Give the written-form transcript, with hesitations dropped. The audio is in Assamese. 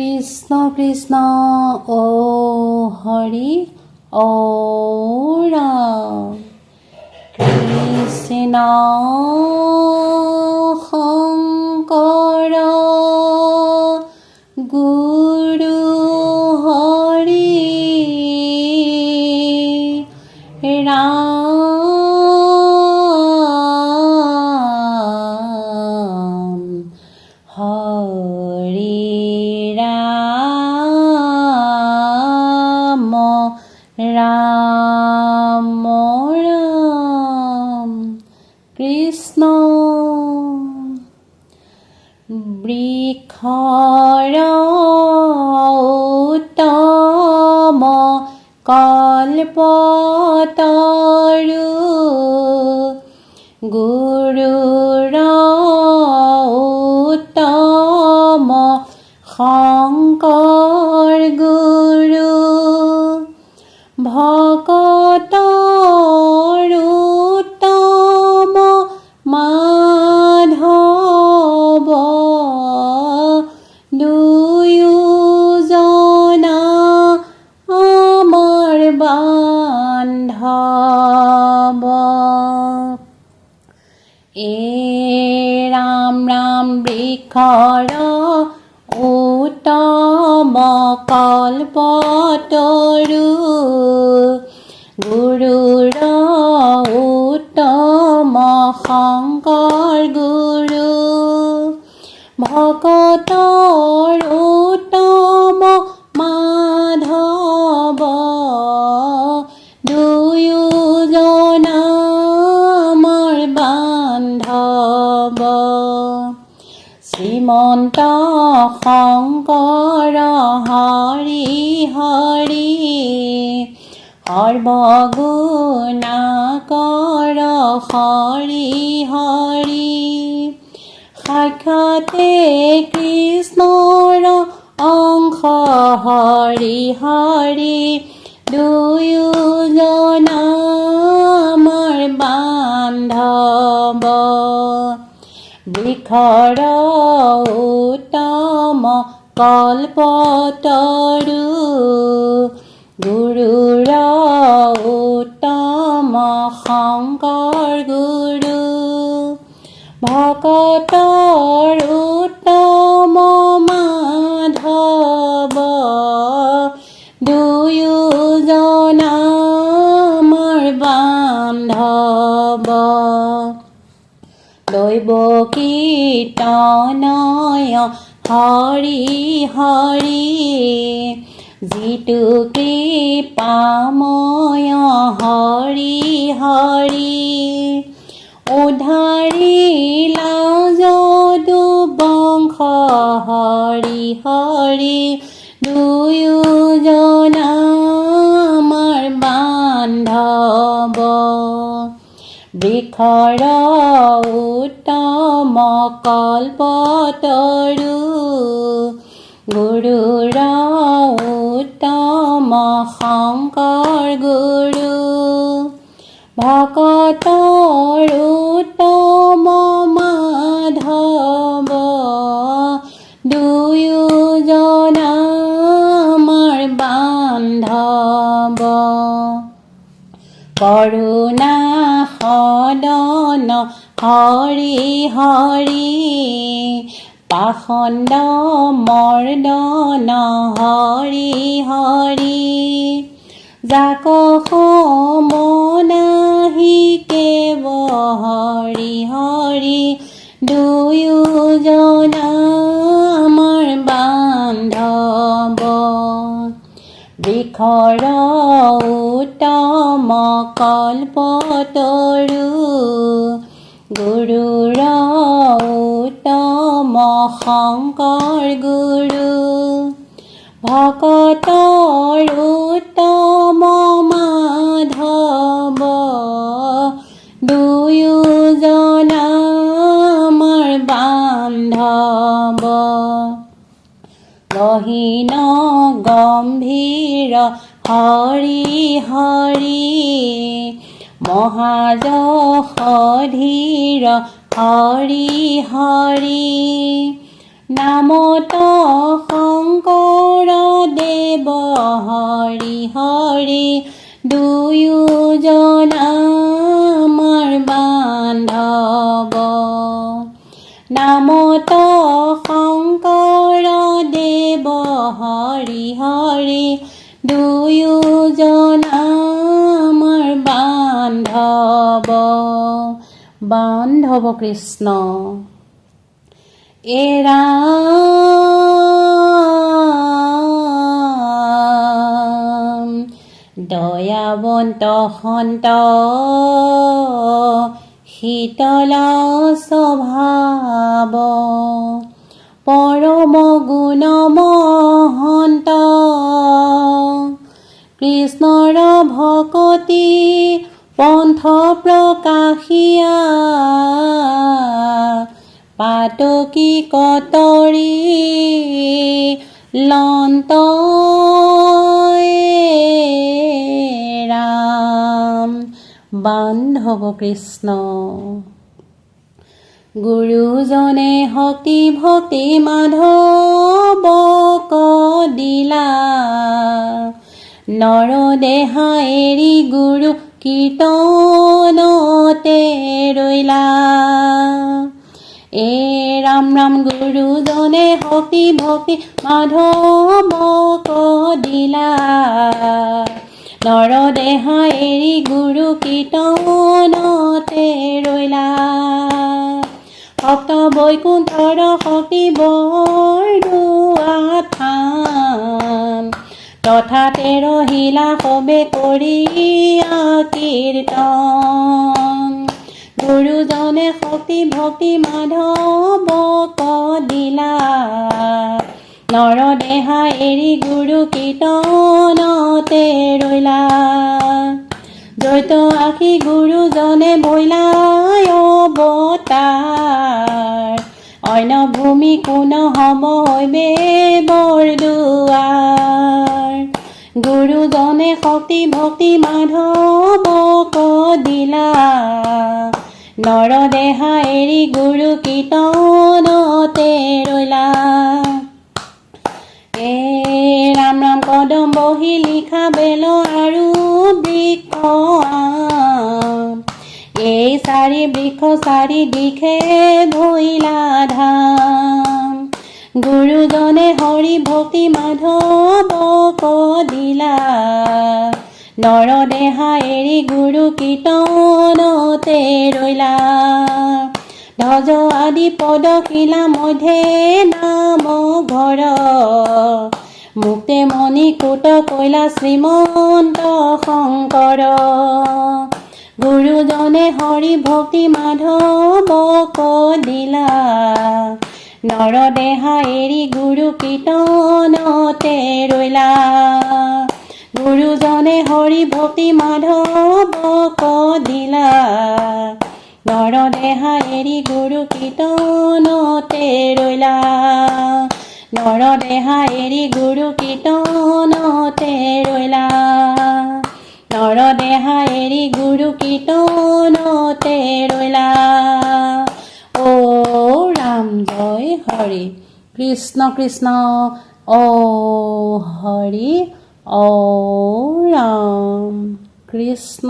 কৃষ্ণ কৃষ্ণ ও হৰি ও ৰাম কৃষ্ণ শংকৰ গুৰু হৰি ৰাম হৰি ৰাম ৰাম ৰাম কৃষ্ণ বৃক্ষৰ উত্তম কল্পতৰু গুৰুৰ উত্তম শংকৰ গুৰু ভকতৰ উত্তম মাধৱ দুয়োজনা আমাৰ বান্ধৱ ৰাম ৰাম বৃক্ষৰ উত্তম কল্পতৰু গুৰুৰ উত্তম শংকৰ গুৰু ভকতৰ উত্তম মাধৱ দুয়োজনা আমাৰ বান্ধৱ শ্ৰীমন্ত শংকৰ হৰি হৰি সৰ্বগুণাকৰ হৰি হৰি সাক্ষাতে কৃষ্ণৰ অংশ হৰি হৰি দুয়োজনা আমাৰ বান্ধৱ বৃক্ষৰ উত্তম কল্পতৰু গুৰুৰ উত্তম শংকৰ গুৰু ভকতৰ উত্তম মাধৱ দুয়োজনা আমাৰ বান্ধৱ দৈৱ কীৰ্তনয় হৰি হৰি যিটো কৃপাময় হৰি হৰি উদ্ধাৰিলা যদু বংশ হৰি হৰি দুয়োজনা আমাৰ বান্ধৱ বৃক্ষৰ উত্তম কল্পতৰু গুৰুৰ উত্তম শংকৰ গুৰু ভকতৰ উত্তম মাধৱ দুয়োজনা আমাৰ বান্ধৱ কৰুণা সদন হৰি হৰি পাখণ্ড মৰ্দন হৰি হৰি যাক সমনাহি কেৱ হৰি হৰি দুয়োজনা আমাৰ বান্ধৱ বৃক্ষৰ উত্তম কল্পতৰু গুৰুৰ উত্তম শংকৰ গুৰু ভকতৰ উত্তম মাধৱ দুয়োজনা আমাৰ বান্ধৱ গহীন গম্ভীৰ হৰি হৰি মহাযশোধীৰ হৰি হৰি নামত শংকৰ দেৱ হৰি হৰি দুয়োজন আমাৰ বান্ধৱ নামত শংকৰ দেৱ হৰি হৰি দুয়োজন আমাৰ বান্ধৱ কৃষ্ণ ৰাম দয়াৱন্ত সন্ত শীতল স্বভাৱ পৰম গুণ মহন্ত কৃষ্ণৰ ভকতি পন্থ প্ৰকাশিয়া পাতকী কতৰি লন্ত ৰাম বান্ধৱ কৃষ্ণ গুৰুজনে শক্তি ভক্তি মাধৱক দিলা নৰ দেহা এৰি গুৰু কীৰ্তনতে ৰৈলা ৰাম ৰাম গুৰুজনে শক্তি ভক্তি মাধৱক দিলা নৰ দেহা এৰি গুৰু কীৰ্তনতে ৰৈলা ভক্ত বৈকুণ্ঠৰ শক্তি বৰদোৱা থান তথাতে ৰহিলা সবে কৰিয়া কীৰ্তন গুৰুজনে শক্তি ভক্তি মাধৱক দিলা নৰ দেহা এৰি গুৰু কীৰ্তনতে ৰৈলা জৈত আশী গুৰুজনে ভৈলা অৱতাৰ অন্য ভূমি কোন হব হৈবে বৰদুৱাৰ গুৰুজনে শক্তি ভক্তি মাধৱক দিলা নৰ দেহা এৰি গুৰু কীৰ্তনতে ৰৈলা ৰাম ৰাম কদম বহি লিখা বেল আৰু বৃক্ষ এই চাৰি বৃক্ষ চাৰি দিশে ধৰিলা ধাম গুৰুজনে হৰি ভক্তি মাধৱক দিলা নৰ দেহা এৰি গুৰু কীৰ্তনতে ৰৈলা ধ্বজ আদি পদ শিলা মধ্যে নাম ঘৰ মুক্তে মণি কুট কৈলা শ্ৰীমন্ত শংকৰ গুৰুজনে হৰি ভক্তি মাধৱক দিলা নৰ দেহা এৰি গুৰু কীৰ্তনতে ৰৈলা গুৰুজনে হৰি ভক্তি মাধৱক দিলা নৰ দেহা এৰি গুৰু কীৰ্তনতে ৰৈলা নৰ দেহা এৰি গুৰু কীৰ্তনতে ৰৈলা নৰ দেহা এৰি গুৰু কীৰ্তনতে ৰৈলা ও ৰাম জয় হৰি কৃষ্ণ কৃষ্ণ ও হৰি ও ৰাম কৃষ্ণ